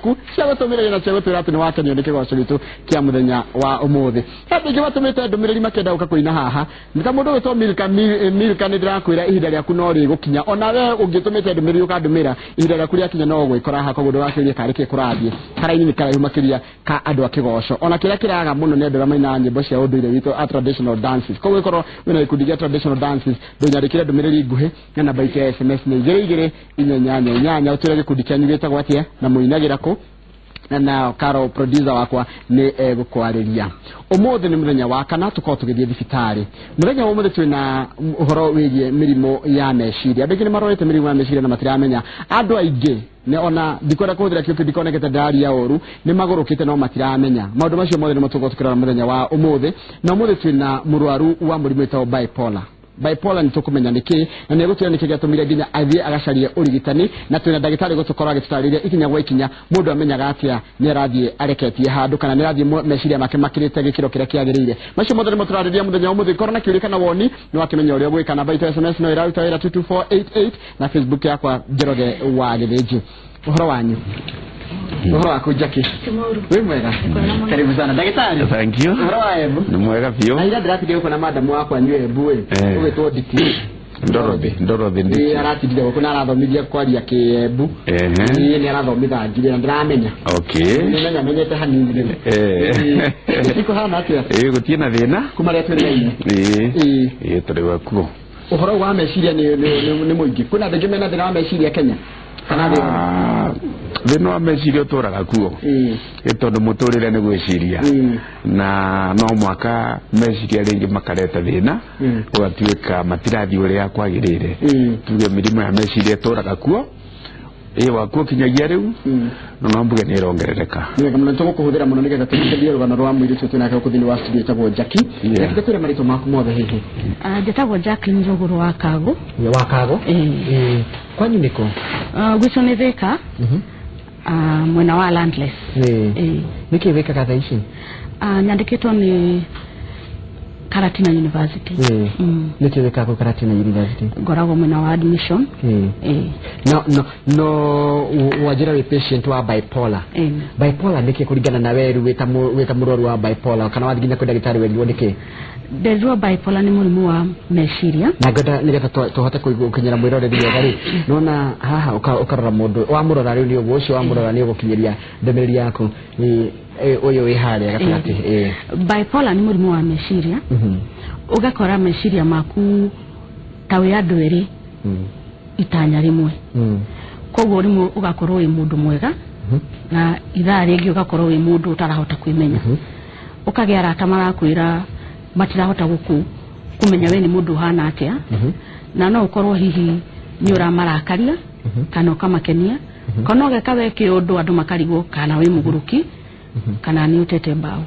ciaku cia gutumira na cia gutwira ati ni wakenio ni kigoco gitu kia muthenya wa umuthi hapi ngi watumite ndumiriri makenda uka kuina haha nita mundu wito milka ni ndirakwira ihinda ryaku no ri gukinya ona we ungitumite ndumiriri ukandumira ihinda ryaku ryakinya no gwikora ha koguo ndurakiria karike kurathie karaini ni karaihu makiria ka andu a kigoco ona kiria kiraga muno ni andu ra maina nyimbo cia unduire witu a traditional dances koguo ikoro wina ikundi gia traditional dances ndunyarikire ndumiriri nguhi na namba ya SMS ni 22 utire gikundi kyanyu gitagwo atia na muinagira ku na Karo producer wakwa ni gukwariria umuthi ni muthenya wa kana tukao tugithie thibitari muthenya wa umuthi twina uhoro wigie mirimo ya meciria andu ni marorete mirimo ya meciria na matiramenya andu aingi ne ona dikora kuthira kio dikonekete ndari ya oru ni magurukite no matiramenya maundu macio mothe ni matugo tukirora muthenya wa umuthi na umuthi twina murwaru wa murimo itawo bipolar ni tukumenya niki na ne gutira niki gatumire ginya athie agacarie urigitani na twina ndagitari gutukora agitariria ikinya gwa ikinya mundu amenyaga atia ni arathie areketie handu kana ni arathie meciria make makirite gikiro kiria kiagirire macio mothe ni muturariria muthenya umuthi korona kiurika na woni ni wakimenya uria gwika namba ito SMS no ira 22488 na Facebook yakwa Njoroge wa Githiji uhoro wanyu uhoro wako Jackie wewe mwega karibu sana daktari thank you uhoro waebu ni mwega pio aida drati uko na madam wako anywe ebu wewe to DT Ndorobe ndi aratidire kuna arathomithia kwaria Kiembu ni arathomithia ngire na ndiramenya okay ni menyete hanini iko hana atia gutie na thina kuma ria twiriraine turi wakuo uhoro wa meciria ni muingi kuna ndege mena thina wa meciria Kenya kana thina wa meciria turaga kuo tondu muturire ni gwiciria na no mwaka meciria ringi makareta thina ugatuika matirathi uria kwagirire tuge mirimo ya meciria turaga kuo wakuo kinyagia riu no mbuge ni rongerereka ni kama ntuko kuhuthira muno nigetha tukitheria rugano rwa mwiri tutu nake kuthini wa studio tagwo Jackie yakitira marito maku mothe hihi jetagwo Jackie Njuguru wa Kago kwanyu niko gwicho ni Thika mwena wa Landless niki Thika kadha ici nyandikitwo ni Karatina University niki Thika ko Karatina University ngorago mwena wa admission no wajira we patient wa bipolar niki kuringana na weru weta muroru wa bipolar kana wathinya kwa daktari weru niki Ndezwa bipolar ni murimu wa meciria na goda nigeta tuhote kukinyira mwiroreri yagari nona haha ukarora mundu wa murora riu ni ugucio wa murora ni ugukinyiria ndemereri yako ni uyu wi haria gatagati bipolar ni murimu wa meciria ugakora meciria maku tawe andu eri itanya rimwe koguo rimu ugakorwo wi mundu mwega na ithaa ringi ugakorwo wi mundu utarahota kwimenya ukagea arata marakwira matirahota kumenya we ni mundu hana atia na no ukorwo hihi ni uramarakaria kana ukamakenia kana ugekawe kiundu andu makarigwo kana we muguruki kana ni utete mbao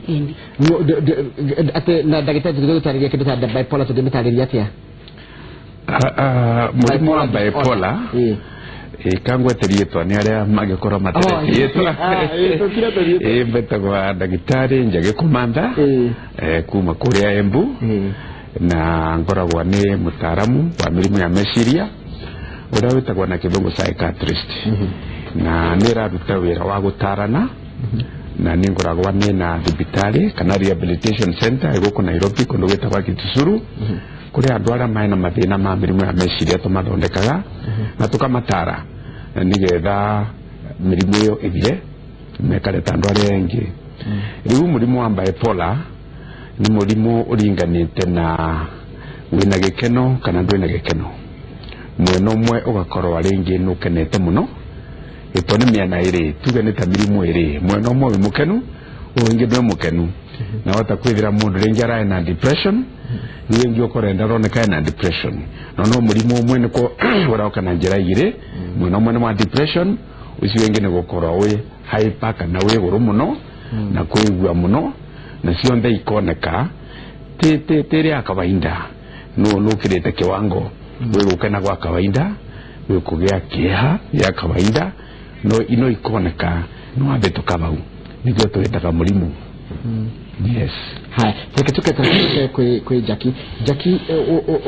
ini ate na dagitari tutariria kindu ta bipolar tudimitariria atia murimu wa bipolar kangweterie twa ni aria magikora materetie betagwa dagitari Njage Komanda kuma kuria Embu na ngoragwa ni mutaramu wa mirimo ya meciria uria witagwa na kithungu psychiatrist na niraruta wira wa gutarana na ningoragwa ni na thibitari kana rehabilitation center iguku Nairobi kundu witagwa Kitusuru kuri andu aria maina mathina ma mirimo ya meciria tumathondekaga na tukamatara nigetha mirimo iyo ithire mekareta andu aria engi riu murimo wa bipolar ni murimo uringanite na wina gikeno kana ndwina gikeno mwena umwe ugakorwo aringi nukenete muno ito ni miana iri tuge ni ta mirimo iri mwena umwe wi mukenu uringi ndwe mukenu na wata kwithira mundu ringi ara na depression ni ukorenda roneka na depression no murimo umwe niko urauka na njira igire mwena umwe ni wa depression uci wengi ni gukorwo wi hyper kana wi guru muno na kuigua muno na cionthe ikoneka tiri ya kawaida no kirete kiwango we gukena gwa kawaida we kugea kieha ya kawaida no ikoneka no abeto kabau ndio tuwetaka murimu yes hai tuke kwe Jackie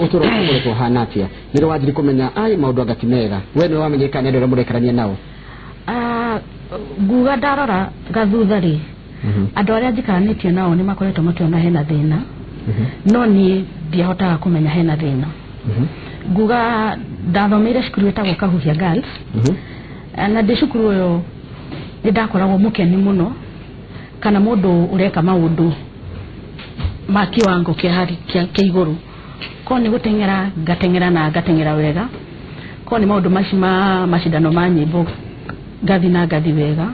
utoro ko hanatia niro wajiri kumenya ai maundu agatimega we no wamenyeka ndio murekarania nao nguga ndarora gathutha ri andu aria njikaranĩtie nao nĩ makoretwo makiona hena thĩna no niĩ ndiahotaga kũmenya hena thĩna nguga ndathomeire cukuru ĩtagwo Kahuhia Girls na ndĩ cukuru ũyũ nĩ ndakoragwo mũkeni mũno kana mũndũ ũreka maũndũ ma kiwango kĩa igũrũ ko nĩ gũteng'era ngateng'era wega ko nĩ maũndũ macindano ma nyĩmbo ngathi wega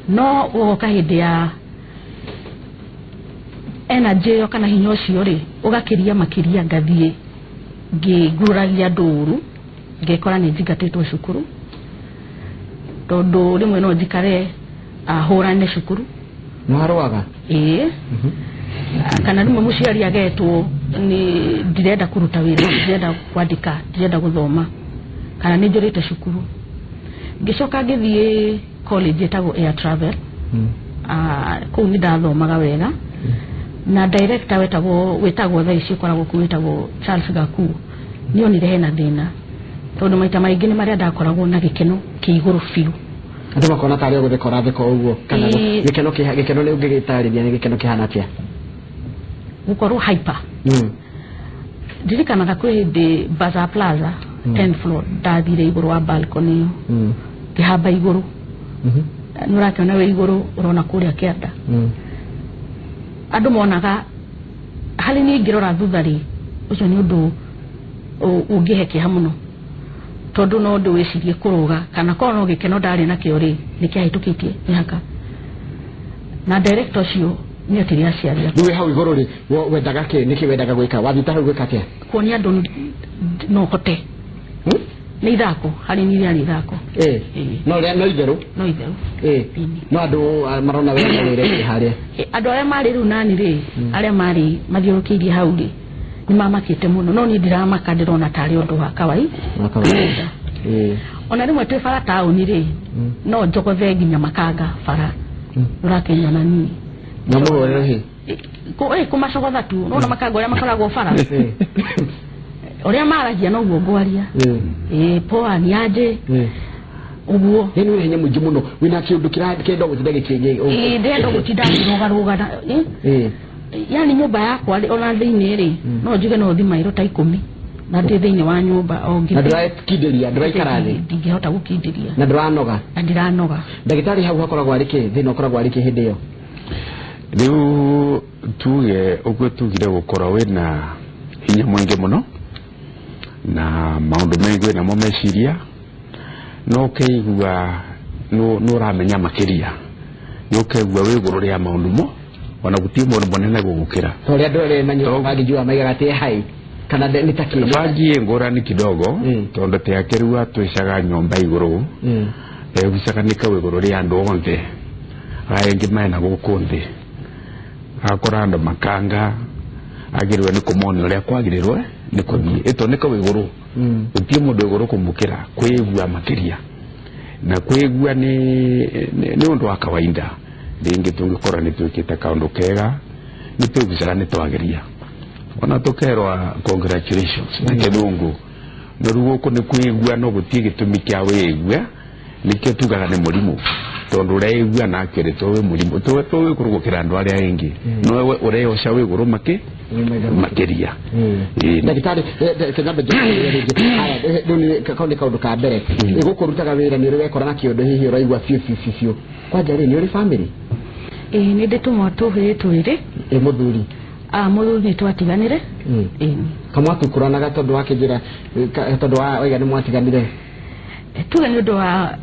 no ũgoka hĩndĩ ya energy yo kana hinya ũcio rĩ ũgakĩria makĩria ngathiĩ ngĩguragia ndũru ngekora nĩ njigatĩtwo cukuru tondũ rĩmwe no njikare hũrane cukuru no harwaga kana rĩmwe mũciari agetwo nĩ ndirenda kũruta wĩra ndirenda kwandĩka ndirenda gũthoma kana nĩ njũrĩte cukuru ngĩcoka ngĩthiĩ college ĩtagwo Air Travel kũu nĩ ndathomaga wega na director wetagwo thaa ici ũkoragwo kũu wetagwo Charles Gaku nĩonire hena thĩna tondũ maita maingĩ nĩ marĩa ndakoragwo na gĩkeno kĩigũrũ biũ andũ makona tarĩ gũthekora theko ũguo kana gĩkeno nĩ ũngĩgĩtarĩria nĩ gĩkeno kĩhana atĩa gũkorwo hyper ndirikanaga kwĩ hĩndĩ Bazaar Plaza 10th floor ndathire igũrũ wa balcony ngĩhamba igũrũ nĩ ũrakĩona wĩ igũrũ ũrona kũrĩa kĩanda andũ monaga harĩ niĩ ngĩrora thutha rĩ ũcio nĩ ũndũ ũngĩhe kĩeha mũno tondũ no ũndũ wĩcirie kũrũga kana korwo no gĩkeno ndarĩ nakĩo rĩ nĩ kĩahĩtũkĩtie mĩhaka na director ũcio nĩ atĩrĩ aciaria rĩu hau igũrũ rĩ wendaga kĩ nĩkĩ wendaga gwĩka wathita hau gwĩka atĩa kuonia andũ no hote nĩ ithako harĩ niĩ nĩ ithako no itherũ no andũ marona wega wĩre harĩa andũ arĩa marĩ rĩu nani rĩ arĩa marĩ mathiũrũkĩirie hau rĩ nĩ mamakĩte mũno no niĩ ndiramaka ndĩrona tarĩ ũndũ wa kawaida ona rĩmwe twĩ bara taũni rĩ no njogothe nginya makanga bara ũrakĩnyona niĩ na mũhũrĩre kũmacogotha tu no makanga ũrĩa makoragwo bara ũrĩa maragia noguo ngwaria poa nĩ aje uguo nĩ hinya mũingĩ mũno wĩna kĩũndũ kĩrenda gũtinda gĩkĩngĩ ndĩrenda gũtinda ngĩrũgarũga yani nyũmba yakwa ona thĩinĩ rĩ no njuge no thimairũ ta 10 na ndĩ thĩinĩ wa nyũmba o ngĩ na ndĩrakindĩria ndĩraikara thĩ ndingĩhota gũkindĩria na ndĩranoga na ndĩranoga ndagĩtarĩ hau hakoragwo arĩ kĩ thĩna ũkoragwo arĩ kĩ hĩndĩ ĩyo rĩu tuge ũguo tugire gũkorwo wĩna hinya mũingĩ mũno na maũndũ maingĩ namo meciria no ũkeigua nĩ ũramenya makĩria nĩ ũkeigua wĩ igũrũ rĩa maũndũ mo ona gũtirĩ mũndũ mũnene gũgũkĩra tondũ andũ arĩa manyua bangi njua maigaga atĩ hai kana nĩ takĩ bangi ngũrani kidogo tondũ te akĩrua twĩcaga nyũmba igũrũ gwĩcaganĩka wĩ igũrũ rĩa andũ othe aengĩ mena gũkũ thĩ akora andũ makanga agĩrĩrwo nĩ kũmoni ũrĩa kwagĩrĩrwo nĩ kũthiĩ ĩtoneka wĩ igũrũ gũtirĩ mũndũ igũrũ kũmũkĩra kwĩigua makĩria na kwĩigua nĩ ũndũ wa kawaida rĩngĩ tũngĩkorwo nĩ twĩkĩte kaũndũ kega nĩ twĩgucaga nĩ twagĩria ona tũkerwa congratulations na kĩrũngũ no rĩu gũkũ nĩ kwĩigua no gũtirĩ gĩtũmi kĩa wĩigua nĩkĩo tugaga nĩ mũrimũ tondũ ũreigua nake rĩ tũwĩ mũrimũ tũwĩ igũrũ gũkĩra andũ arĩa aingĩ no ũreoca wĩ igũrũ makĩria ndagĩtarĩ kĩnyambe rĩu nĩ kaũndũ ka mbere gũkũrutaga wĩra nĩ ũrĩ wekora na kĩũndũ hihi ũraigua biũ kwanja rĩ nĩ ũrĩ family nĩ ndĩtũmwo tũhĩĩ twĩrĩ mũthuri mũthuri nĩ twatiganire kamwatukũranaga tondũ wa kĩnjĩra tondũ wa oiga nĩ mwatiganire tuge nĩ ũndũ wa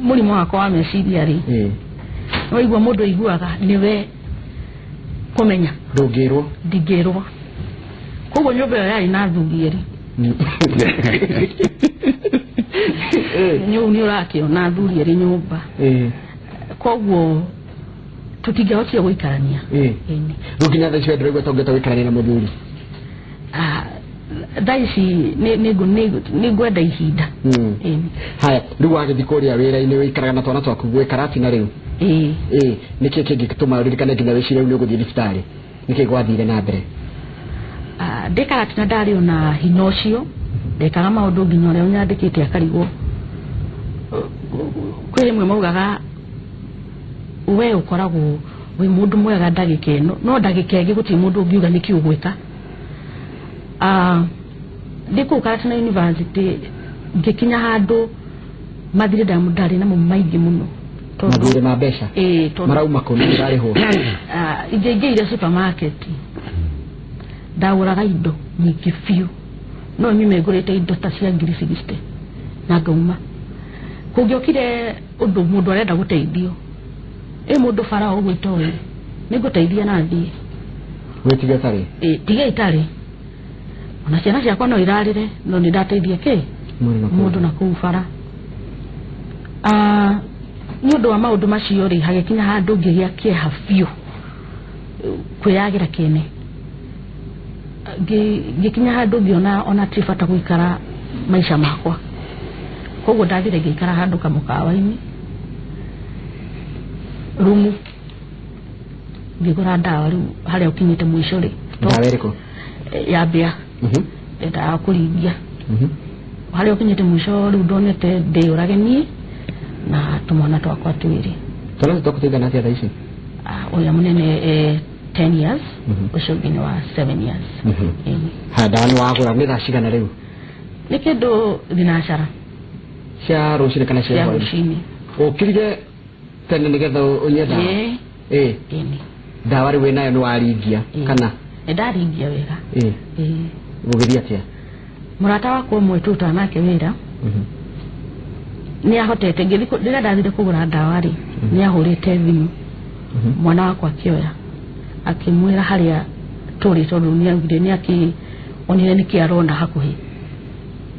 mũrimũ wakwa wa meciria rĩ waigua mũndũ aiguaga nĩwe kũmenya ndũngĩrwo ndingĩrwo koguo nyũmba ĩyo yarĩ na athuri erĩ nĩ ũrakĩona athuri erĩ nyũmba koguo tũtingĩhotire gũikarania rĩu nginya thaa icio ndĩraigua tũngĩhota gũikarania na mũthuri thaa ici nĩ ngwenda ihinda haya rĩu wagĩthiĩ kũrĩa wĩra-inĩ wĩikaraga na twana twaku gwĩkara atina rĩu nĩkĩ kĩngĩtũma ũririkane nginya wĩcirie rĩu nĩ ũgũthiĩ thibitarĩ nĩkĩ gwathire na mbere ndĩkara tina ndarĩ ona hinya ũcio ndekaga maũndũ nginya ũrĩa ũnyandĩkĩte akarigwo kwĩ mwe maugaga we ukoragwo wi mundu mwega ndagika ino no ndagika ĩngĩ gũtirĩ mũndũ ũngiuga nĩkĩ ũgwĩka ndikũ karata university ngikinya handũ mathire ndamũndarĩ na maingĩ mũno mathire ma mbeca marauma kũndũ ndarĩhwo ingĩingĩire supermarket ndagũraga indo nyingĩ biũ no nyume ngũrĩte indo ta cia 60 na ngauma kũngĩokire ũndũ mũndũ arenda gũteithio mũndũ bara ũgwĩtwo we nĩngũteithia na thiĩ gwĩtiga tarĩ tiga itarĩ ona ciana ciakwa no irarĩre no nĩndateithia kĩ mũndũ na kũu bara nĩ ũndũ wa maũndũ macio rĩ hagĩkinya handũ ngĩgĩa kĩeha biũ kwĩyagĩra kĩene ngĩkinya handũ ngĩona ona tifata gũikara maisha makwa koguo ndathire ngĩikara handũ kamũkawa-inĩ rumu ngĩgũra ndawa rĩu harĩa ũkinyĩte mũico rĩ ndawa ĩrĩkũ ya mbĩa ndawa kũringia harĩa ũkinyĩte mũico rĩu ndonete ndĩyũrage niĩ na tũmwana twakwa twĩrĩ twana tũkũteithana atĩa thaa ici ũrĩa mũnene 10 years ũcio ũngĩ nĩ wa 7 years ndawa nĩ wagũra nĩ thaa cigana rĩu nĩ kĩndũ thinacara cia rũcinĩ kana cia rũcinĩ ũkirire tene nĩgetha ũnyue ndawa ndawa rĩu wĩnayo nĩ waringia kana nĩndaringia wega gũgĩthiĩ atĩa mũrata wakwa ũmwe tũrutaga nake wĩra nĩ ahotete rĩrĩa ndathire kũgũra ndawa rĩ nĩ ahũrĩte thimũ mwana wakwa akĩoya akĩmwĩra harĩa tũrĩ tondũ nĩ augire nĩ onire nĩkĩ arona hakuhĩ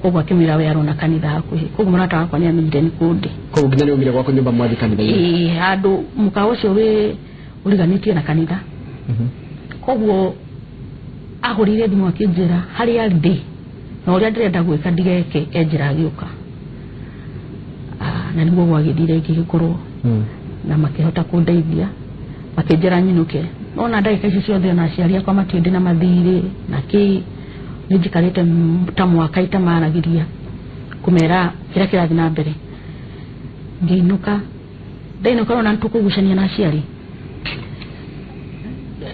koguo akĩmwĩra we arona kanitha hakuhĩ koguo mũrata wakwa nĩ amenyire nĩ kũndĩ koguo nginya nĩ ũmire gwakũ nyũmba mwathi kanitha-inĩ handũ mũkawa ũcio wĩ ũriganĩtie na kanitha koguo ahũrĩire thimũ akĩnjĩra harĩa ndĩ na ũrĩa ndĩrenda gwĩka ndigeke enjĩra agĩũka na nĩguo gwagĩthire ngĩgĩkorwo na makĩhota kũndeithia makĩnjĩra nyinũke ona ndagĩka icio ciothe ona aciari akwa matiũndĩ na mathirĩ na kĩ nĩ njikarĩte ta mwaka itamaragĩria kũmera kĩrĩa kĩrathiĩ na mbere ngĩinũka ndainũka ona nĩtũkũgucania na aciari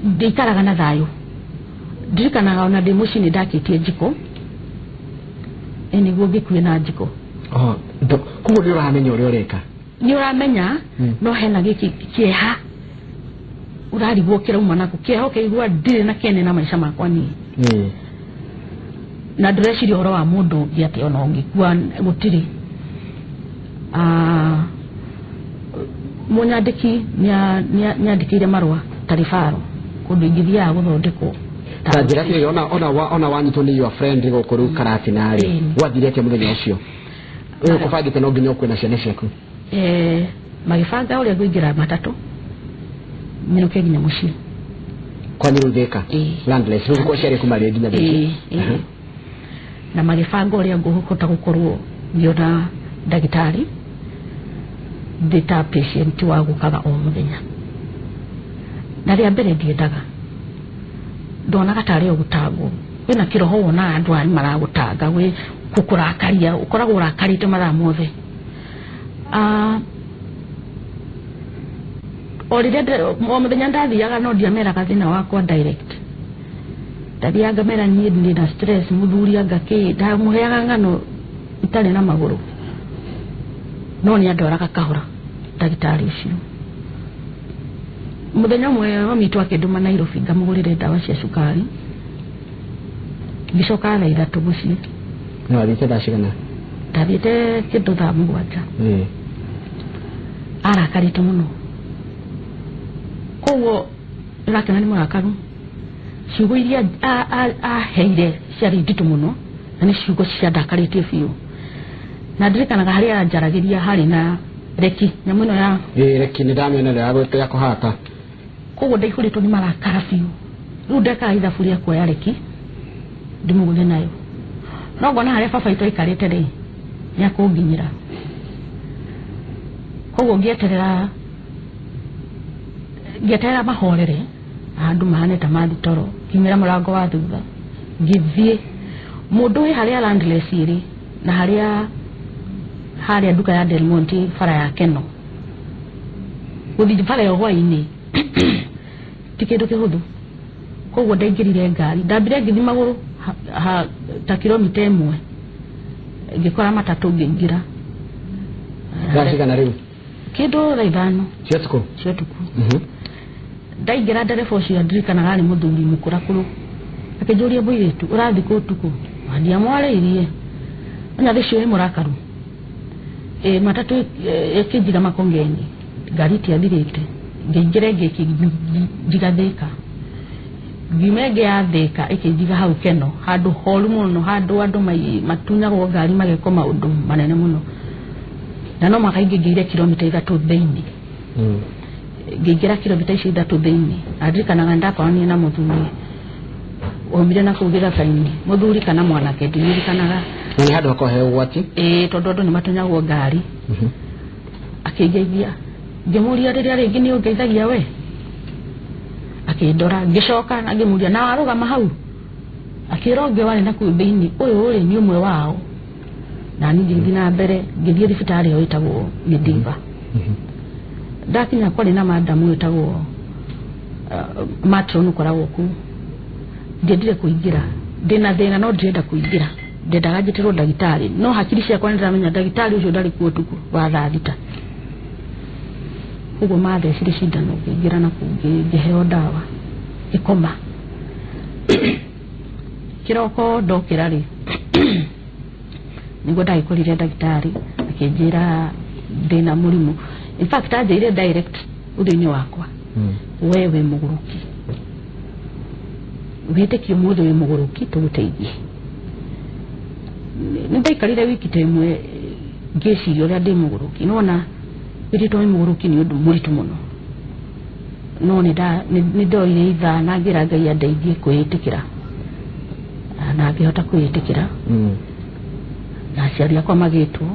ndĩikaraga na thayũ ndirikanaga ona ndĩ mũciĩ nĩndakĩtie njiko nĩguo ngĩkuĩ na njiko koguo nĩ ũramenya ũrĩa ũreka nĩ ũramenya no hena gĩkĩ kĩeha ũrarigwo kĩrauma nako kĩeha ũkaigua ndirĩ na kene na maica makwa niĩ na ndĩreciria ũhoro wa mũndũ ũngĩ atĩ ona ũngĩkua gũtirĩ mũnyandĩki nĩandĩkĩire marũa tarĩbaro kũndũ ingĩthiaga gũthondekwo ta njĩra kĩrĩ ona wanyitwo nĩ your friend gũkũ rĩu karatinarĩ gwathire atĩa mũthenya ũcio ũkũbangĩte no nginya ũkwĩ na ciana ciaku magĩbanga ũrĩa ngũingĩra matatũ nyinũke nginya mũciĩ kwanyu rĩu Thĩka landless rĩu kwa ciarĩ kumarĩ nginya mũciĩ na magĩbanga ũrĩa ngũhota gũkorwo ngĩona ndagĩtarĩ ndĩ ta patient wa gũkaga o mũthenya na rĩa mbere ndiendaga ndonaga tarĩ ũgũtangwo wĩna kĩroho wona andũ anyu maragũtanga wĩ kũkũrakaria ũkoragwo ũrakarĩte mathaa mothe o rĩrĩa o mũthenya ndathiaga no ndiameraga thĩna wakwa direct ndathiaga ngamera niĩ ndĩ na stress mũthuri angakĩ ndamũheaga ng'ano itarĩ na magũrũ no nĩ andoraga kahora ndagĩtarĩ ũcio mũthenya ũmwe mamitũ akĩndũma Nairobi ngamũgũrĩre ndawa cia cukari ngĩcoka thaa 3 mũciĩ no wathiĩte thaa cigana ndathiĩte kĩndũ thaa 7 arakarĩte mũno koguo ndĩrakena nĩ mũrakaru ciugo iria aheire ciarĩ nditũ mũno na nĩ ciugo ciandakarĩtie biũ na ndirikanaga harĩa aranjaragĩria harĩ na reki nyamũ ĩno ya reki nĩ ndamĩona ya gwĩtĩa kũhata koguo ndaihũrĩtwo nĩ marakara biũ rĩu ndekaga ithabu rĩa kuoya reki ndĩmũgũthe nayo no ngona harĩa baba itũ aikarĩte rĩ nĩ akũnginyĩra koguo ngĩeterera mahorere andũ mahane ta mathi toro kinyĩra mũrango wa thutha ngĩthiĩ mũndũ wĩ harĩa landless ĩrĩ na haria duka ya Del Monte fara ya Keno uthi fara ya hwaini tikedo kihuthu koguo ndaingirire ngari ndambire ngithi maguru ta kilomita 1 ngikora matatu ngingira ngashikana riu kido raithano cietuku ndaingira ndereba ucio ndirikanaga ni muthuri mukurakuru akijuria boiretu urathi ku tuku ndia mwariirie nya thicio imurakaru matatu ekijiga makongeni ngari tiathirite ngingire ngigathika ngimege yathika ikijiga hau Keno handu horu muno handu andu matunyagwo ngari mageko maundu manene muno na no makaingire kilomita 3 thiini ngingira kilomita 3 thiini adirikanaga ndakoni na muthuri omire na kugira kaini muthuri kana mwanake ndirikanaga ni handu akohe ugwati tondu andu ni matunyagwo ngari akigeithia ngimuria riria ringi ni ungeithagia we akindora ngicoka na ngimuria na warugama hau akironge wale na kuthini uyu uri ni umwe wao na ni ngithi na mbere ngithie thibitari yo itagwo Gidimba ndakinya kwari na madamu itagwo matron koragwo ku ndendire kuingira ndina thina no ndenda kuingira ndendaga njitirwo ndagitari no hakiri ciakwa ndiramenya ndagitari ucio ndari kuo tuku wa thita ugo mathe ciri cindano ngingira na kungiheo ndawa ikoma kiroko ndokira ri niguo ndagikorire ndagitari akinjira ndina murimu in fact ajire direct uthini wakwa wewe muguruki witeki muthe we muguruki tuguteithie ndaikarire wiki temwe ngeciria uria ndi muguruki nona wirito muguruki ni undu muritu muno no ni ndoire itha na ngira Ngai andeithie kwitikira na ngihota kwitikira na aciari akwa magitwo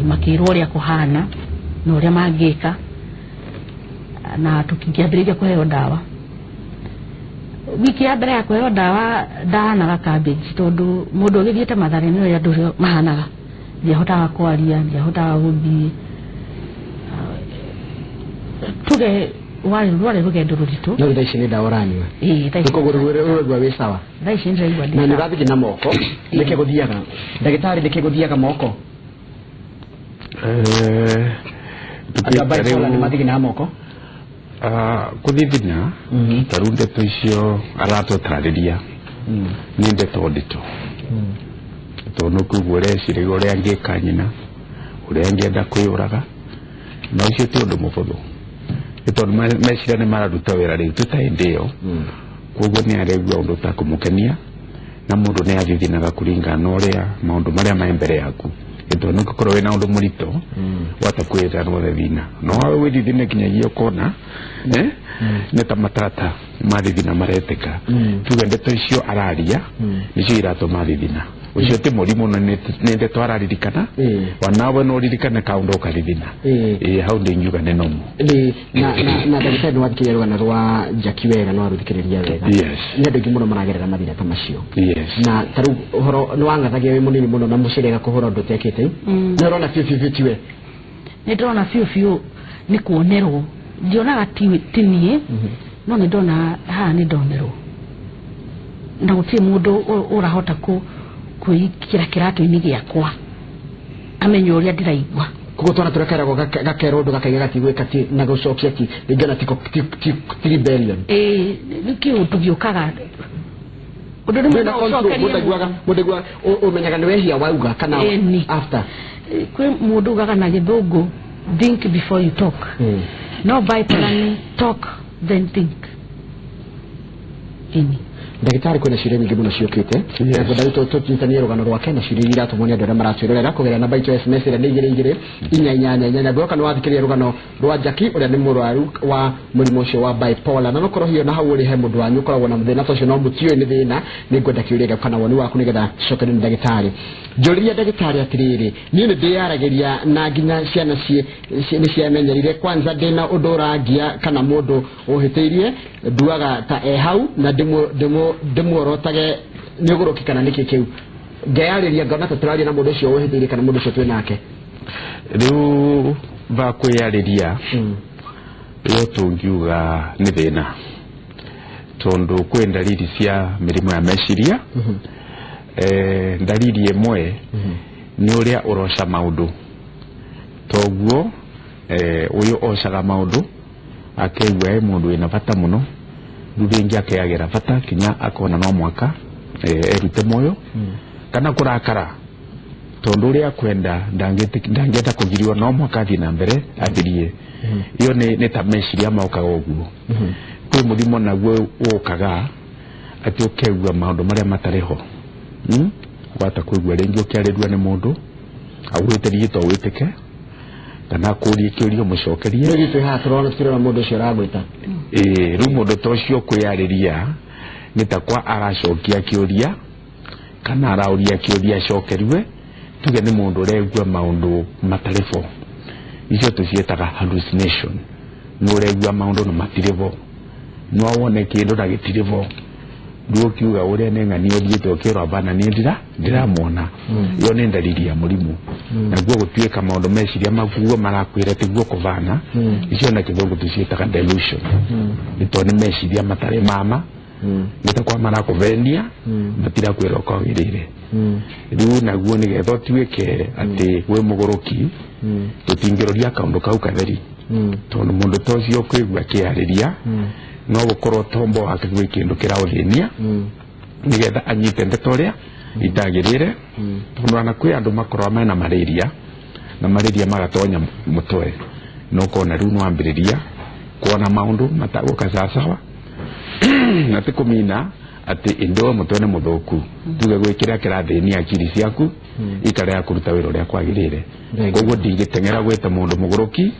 makirwo uria kuhana na uria mangika na tukiambiriria kuheo ndawa wiki ya mbere ya kuheo ndawa ndahanaga cabbage tondu mundu ugithiete Mathare niyo andu mahanaga ndiahotaga kwaria ndiahotaga guthii tuge wale rugendo ruritu no ndaici ni ndawa ranywa ndaici kugurugwa wi sawa ndaici ndirigwa na nirathi na moko ndike guthiaga ndagitari ndike guthiaga moko tukitare ni mathigi na moko kuthithina tarunde tuicio aratutariria ni ndeto ndito tondu kugure cirigo ria ngika nyina uria ngienda kuyuraga na ucio ti undu mufuthu tondu mecira ni mararuta wira riu tutaindio koguo ni aregua undu ta kumukenia na mundu ni athithinaga kuringana na uria maundu maria mai mbere yaku tondu nukorwo wina undu murito watakwira no thina no wawe withithine kinyagia kona neta matata marithina mareteka tuge ndeto icio araria nicio iratuma thithina ucio ti murimu ni ndeto araririkana wanawe no ririkana kaundu ukarithina hau ndi nyuga ni nomu na ndagitari wathikiria rugano rwa Jackie wega no aruthikiriria wega ni andu ingi muno maragerera mathina ta macio na taru uhoro ni wangathagia wi munini muno na mucirega kuhura undu tekete na rona fiu we ni ndona fiu ni kuonerwo ndionaga tinie no ni ndona ni ndonerwo na gutie mundu urahota kuikira kiratu-ini giakwa amenyo uria ndiraigua kuko twana turekeragwo gakero undu gakaiga gatigwika ti na gucokia ti ngena ti rebellion ni kiundu giukaga undu ni mundu umenyaga ni wehia wauga kana after kwi mundu ugaga na githungu think before you talk no bipolar talk then think ndagitari kwena ciria nyingi muno ciukite ngo ndagito tutitanie rugano rwake na ciria iratumwo ni andu aria maratwirorera kugerera namba itu SMS ira ni 22 goka no wathikiria rugano rwa Jackie uria ni murwaru wa murimu ucio wa bipolar na no korwo hiyo na hau uri he mundu wanyu koragwo na muthina tocio no mutio ni thina ni ngwenda kiuria kana woni waku nigetha cokere ni ndagitari njuriria ndagitari atiriri ni ndiyarageria na nginya ciana ni ciamenyerire kwanza ndina undu urangia kana mundu uhiteirie nduaga ta hau na ndimworotage ni guruki kana niki kiu ngeyariria ngona tutararia na mundu ucio wehithire kana mundu ucio twinake riu ba kwiyariria yo tungiuga ni thina tondu kwi ndariri cia mirimu ya meciria ndariri imwe ni uria uroca maundu toguo uyu ocaga maundu akeigua mundu wina bata muno ruringi akeagira bata kinya akona no mwaka erute moyo kana kurakara tondu uria kwenda ndangeta kugirio no mwaka thi na mbere athirie iyo ni ta meciria maukaga uguo kwi muthimo naguo ukaga ati ukeigua maundu maria matariho wata kuigua ringi ukiarirua ni mundu agwite rigito witike kana kuria kiurio mucokerie ni gitwe ha turona sira mundu ucio ragwita ru mundu tocio kwiyariria nitakwa aracokia kiuria kana arauria kiuria cokerwe tuge ni mundu regwa maundu matarifo icio tucietaga hallucination no regwa maundu no matirivo no wone kindu na gitirivo ndio kiuga uria nenga ni othite okero abana ni ndiramona iyo ni ndariri ya murimu naguo gutwika maundu meciria maguo marakwira tiguo kuvana icio na kithungu tucietaga delusion ito ni meciria matare mama nitakwa marakuvenia matira kwira kwagirire riu naguo ni getho twike ati we mugoroki tutingiroria kaundu kau katheri tondu mundu tocio kwigua kiariria no gukorwo tombo wake gwi kindu kirauthinia ni getha anyite ndetoria itagirire tondu ana kwi andu makorwa mena malaria na malaria magatonya mutwe no kona riu no ambiriria kuona maundu matagukacacawa na tikumina ati indo mutone muthoku tuge gwikira kirathini akiri ciaku ikare ya kuruta wiro ria kwagirire koguo ndingitengera gweta mundu mugoroki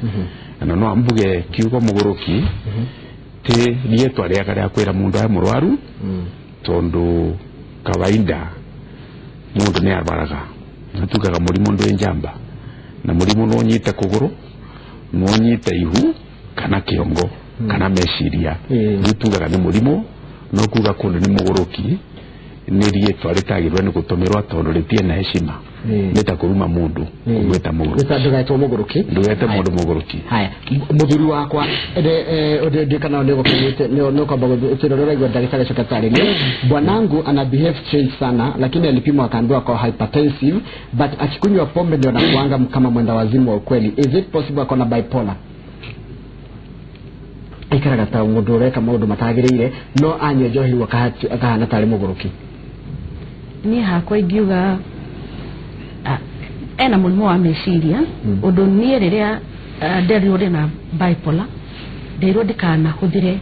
na no ambuge kiugo mugoroki ti rietwa ria kare akwira mundu ya murwaru tondu kawaida mundu ni arbaraga natukaga murimu ndu enjamba na murimu no nyite kuguru no nyite ihu kana kiongo kana meciria nitugaga ni murimu no kuga kundu ni mugoroki ni rietwa ritagirwe ni gutumirwa tondu ritie na heshima nita kuruma mundu kugweta mugoroki nitadugaitwo mugoroki ndugete mundu mugoroki haya muthuri wakwa ode kana nego kanyite no kwamba gutirorera igwa ndagitari secretary bwanangu ana behave strange sana lakini alipimwa akaambiwa kwa hypertensive but akikunywa pombe ndio anakuanga kama mwenda wazimu wa ukweli. Is it possible akona bipolar? Ikaraga ta mundu reka maundu matagirire no anywe njohi akahana tari mugoroki. Ni hakwa ingiuga ena mulimo wa meciria undu nie riria nderirwo na bipolar nderirwo ndikana huthire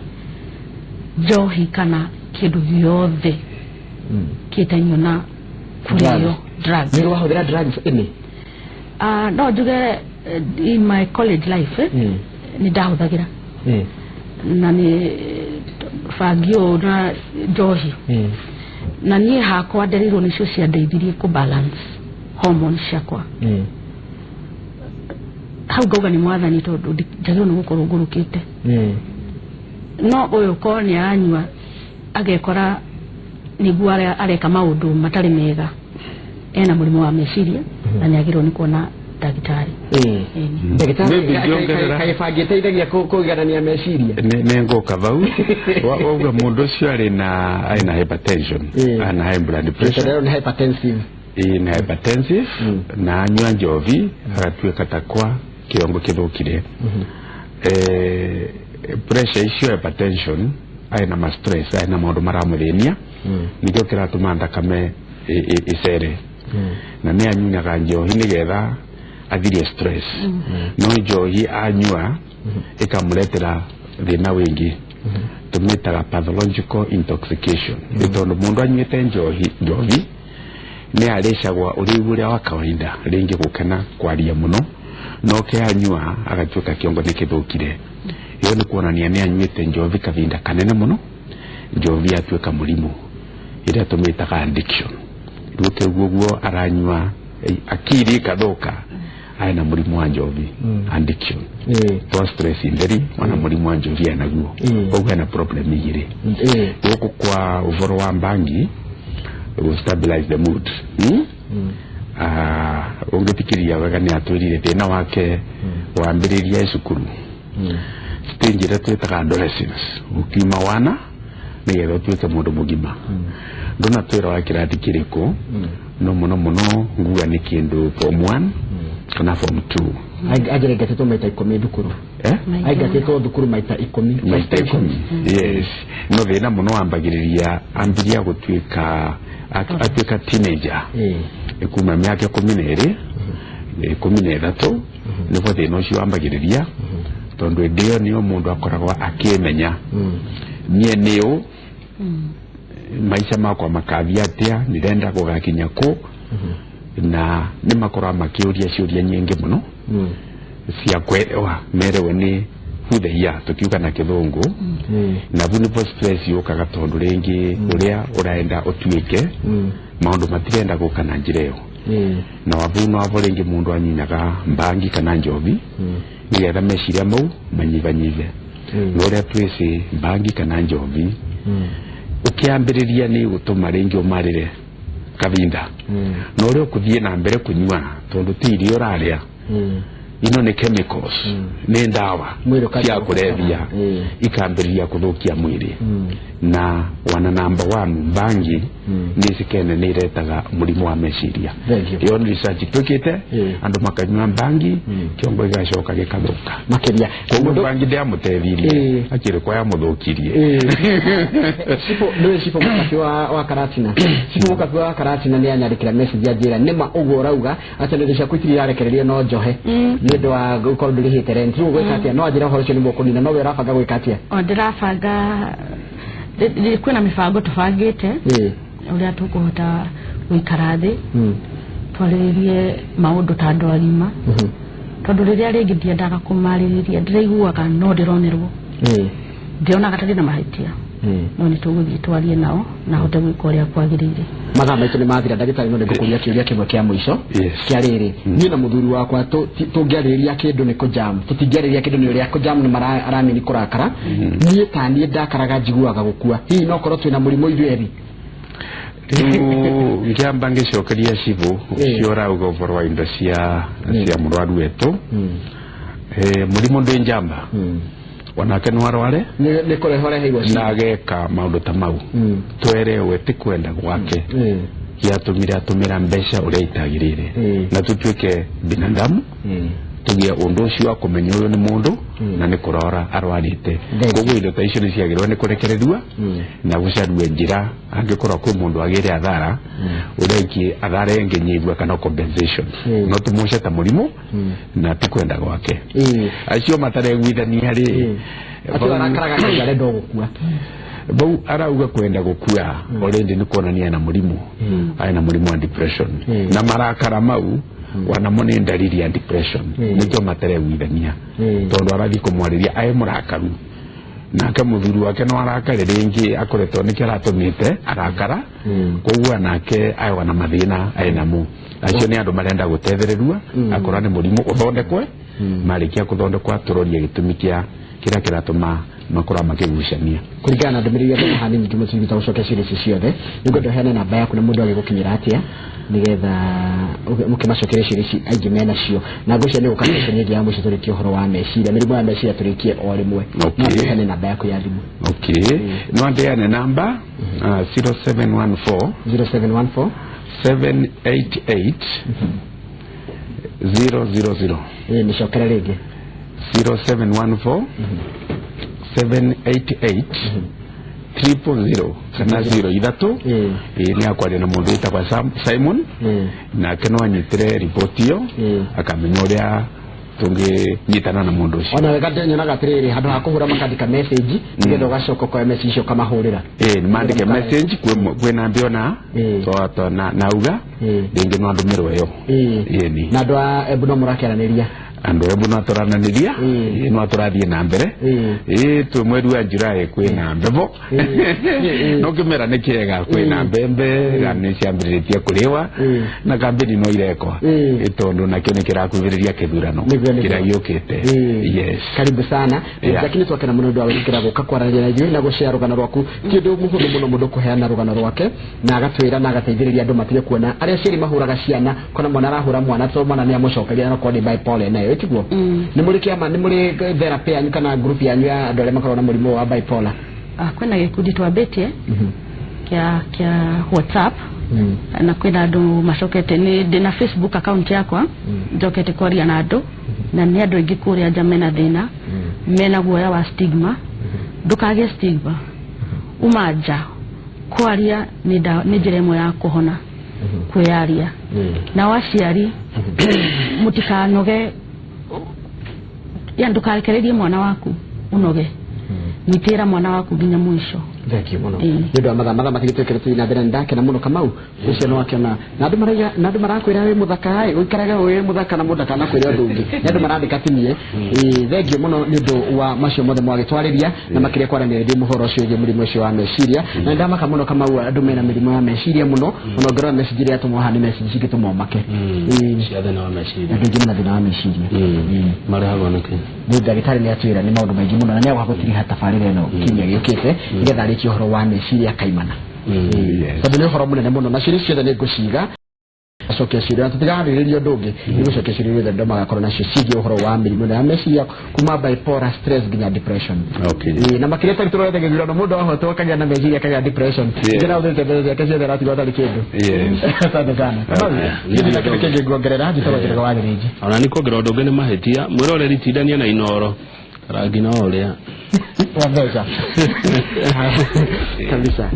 njohi kana kindu giothe kitanyo na kurio drugs. Ni wahuthira drugs ini? No njuge in my college life ni ndahuthagira na ni fagio na njohi na nie hakwa nderirwo nicio cia ndeithirie ku balance hormones ciakwa hau ngauga ni mwathani tondu njagirwo ni gukorwo ngurukite no uyu ko ni anywa agekora niguo areka maundu matari mega ena mulimo wa meciria na ni agirwo ni kuona ndagitari ndagitari kaifagite ithagia kuganania meciria nengo kavau wauga mundu cio ari na hypertension ana high blood pressure na hypertensive na hypertensive na anywa njovi agatuika takwa kiongo kithukire pressure icio hypertension aina ma stress aina maundu maramuthenia nikio kiratuma ndakame icere na ni anyunaga njohi nigetha athirie stress no njohi anywa ikamuletera thina wingi tumitaga pathological intoxication tondu mundu anywete njohi ni arecagwa uriguria wa kawaida ringi gukena kwaria muno no ke anywa agatuika kiongo ni kithukire iyo ni kuonania ni anywete njovi kavinda kanene muno njovi atuika murimu ira tumitaga addiction ruke guguo aranywa akiri kathoka aina murimu wa njovi addiction to stress inderi wana murimu wa njovi anaguo ogana problem igire guku kwa uvoro wa mbangi will stabilize the mood. Ungetikiria wega ni atwirire thina wake wambiriria cukuru. Stage ira twitaga adolescence. Ukima wana nigetha utuike mundu mugima. Ndona twira wa kirathi kiriko no muno nguga ni kindu form 1 kana form 2. Agere gateto maita 10 thukuru. Aigateto thukuru maita 10. Yes. No thina muno ambagiriria ambiria gutuika atuika teenager. Kuma miaka 12 13 niko thina ucio ambagiriria tondu ndio niyo mundu akoragwa akimenya nie niyo maisha makwa makathia atia nirenda gugakinya ku na nimakora makiuria ciuria nyingi muno cia kwerewa merewe ni hutheia tukiuga na kithungu na vunipo stress yukaga tondu ringi uria uraenda utuike maundu matirenda gukana njireo na wabu no avoringi mundu anyinyaga mbangi kana njovi nigetha meciria mau manyivanyive no uria twisi mbangi kana njovi ukiambiriria ni gutuma ringi umarire kavinda no uria ukuthie na mbere kunywa tondu tiri uraria ino ni chemicals ni ndawa cia kulevya ikambiriria kuthukia mwiri na wana number 1 mbangi ni sikene ni iretaga murimu wa meciria yo ni research tukite andu makanywa mbangi kiongo igacoka gikathuka makiria kwa mbangi ndia mutethirie akiri kwa ya muthukirie sipo mukati wa Karatina sipo mukati wa Karatina ni anyarikira message ajira nima ugo rauga atanedesha kwitiria arekereria no njohe nindo wa gukorwo ndurihite rent ugo katia no ajira horo cio ni mukunina no wera banga gwikatia ndirabanga kwina mifango tubangite uria tukuhota guikara thi twaririe maundu ta andu agima tondu riria ringi ndiendaga kumaririria ndiraiguaga no ndironerwo ndiona gatari na mahitia no nituguthie twarie nao na hote gwika uria kwagirire mathaa maitu ni mathira ndagitari no ndikukuria kiuria kimwe kia muico kia riri ni na muthuri wakwa tungiariria kindu ni kujam tutingiariria kindu ni uria kujam ni aramini kurakara nie tani ndakaraga njiguaga gukua hihi no korwo twina murimo ithueri ngiamba ngicokeria cibu ciora ugo vorwa indo cia murwaru wetu murimo ndi njamba wanake nwarware ni kurehore heigwa nageka maundu ta mau twerewe ti kwenda gwake yatumira atumira mbeca uria itagirire na tutuike binadamu tugia undu ucio akumenya uyu ni mundu na ni kurora arwarite koguo indo ta icio ni ciagirwo ni kurekererua na gucarue njira angikorwo kwi mundu agire athara ureki athara yengi nyigua kana compensation no tumushe ta murimu na tikwenda gwake acio mataregwithania ri acio arakaraga kagare ndo gukua bau arauga kwenda gukua already ni kuonania na murimu aina murimu wa depression na marakara mau wanamone dalili ya depression nijo mataregwithania tondu arathi kumwariria aye murakaru nake muthuri wake no arakare ringi akoretwo ni kiratumite arakara koguo nake aye wana mathina ainamu acio ni andu marenda gutethererua akora ni murimu uthondekwe marikia kuthondekwa turorie gitumi kia kira kiratuma makora makigucania kuringana na ndumiriri ya hani mtume tumbita ucoke ciria ciothe nigundo hena namba yaku na mundu agigukinyira atia nigetha mukimacokere ciria ici aingi mena cio na ngucia ni gukamisha nyingi ya mucio turikie uhoro wa meciria mirimu ya meciria turikie o rimwe na hena namba yaku ya thimu no andeane namba 0714 788 000 ni cokera ringi 0714 788 000 kana 03 ni akwaria na mundu itagwa Simon na keno anyitire report iyo akamenya uria tungi nyitana na mundu ucio ona wega nyona gatiriri handu ha kuhura makandika message nigetha ugacoka kwa message icio kamahurira ni mandike message kwe na mbiona to na uga ringi no ndumirwo yo ni na ndwa ebu no murakiaraniria ando ebu no torananiria no torathie na mbere tu mweri wa Julai kwina mbebo no kimera ne kiega kwina mbembe gani ciambiritie kuriwa na kambini no irekwa itondo na kene kirakuviriria kithurano kira yukite yes karibu sana lakini twakena muno ndo awikira guka kwaranira ithuĩ na gushare rugano rwaku kindu muhuthu muno mundu kuheana rugano rwake na agatwira na agateithĩrĩria andu matige kuona aria ciari mahuraga ciana kona mwana arahura mwana to mwana ni amucokagia na kodi bipolar nayo tiguo ni muri kiama ni muri therapy yanyu kana group yanyu ya andu aria makorwo na murimu wa bipolar kwena gikundi twa betie kia WhatsApp na kwena andu macokete ni ndina Facebook account yakwa njokete kwaria na andu na ni andu aingi kuria jamena thina mena guoya wa stigma ndukage stigma umaja kwaria ni njira imwe ya kuhona kwiaria na waciari mutikanoge ya ndukarekererie mwana waku unoge nitira mwana waku nginya mwisho thank you muno ndio matha matigitekerete na mbere ndake na muno kamau ucio no akiona na andu marakwira we muthaka uikaraga we muthaka na muthaka na kwira ndungi andu marandika tinie thank you muno ndio wa macio mothe mwagitwariria na makire kwaranira ndi muhoro ucio je murimu ucio wa meciria na ndamaka muno kamau andu mena mirimu ya meciria muno onogora meciria atumoha ni meciria cigitumo make ciathe na meciria ndio ngina thina wa meciria mara hago nake ni ndagitari ni atwira ni maundu maingi muno na ni agwagutiri hata farire no kinya giukite ngetha ri horo wa meciria kaimana tondu ni horo munene muno na ciria ciothe ni nguciga acoke ciria tutigariririo ndungi ni gucoke ciria wethe ndo magakorwo nacio cigie horo wa mirimu ya meciria kuma bipolar stress nginya depression na makire tari turothe githurano mundu ahoto kagĩa na meciria kagĩa depression ngira uthete mbere yake ciothe ratiga tari kindu asante sana ni na kile kingi nguongerera nditobagira wagiriji ona ni kuongerera ndungi ni mahetia mwirore ritindania na inoro rangi na oria wabeza kabisa.